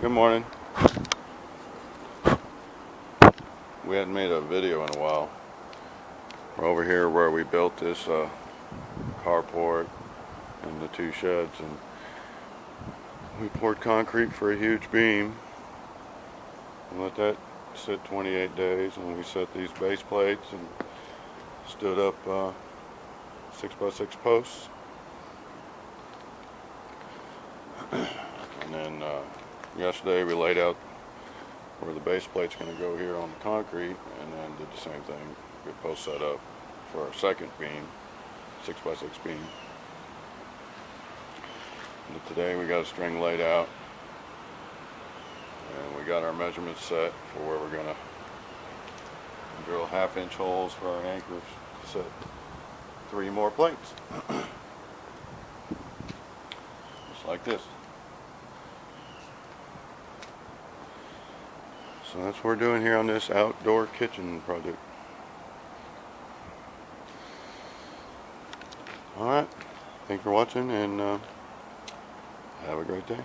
Good morning. We hadn't made a video in a while. We're over here where we built this carport and the two sheds, and we poured concrete for a huge beam and let that sit 28 days, and we set these base plates and stood up 6x6 posts. And then yesterday we laid out where the base plate's going to go here on the concrete, and then did the same thing. We post set up for our second beam, 6x6 beam. And today we got a string laid out, and we got our measurements set for where we're going to drill 1/2-inch holes for our anchors to set 3 more plates. Just like this. So that's what we're doing here on this outdoor kitchen project. Alright, thanks for watching, and have a great day.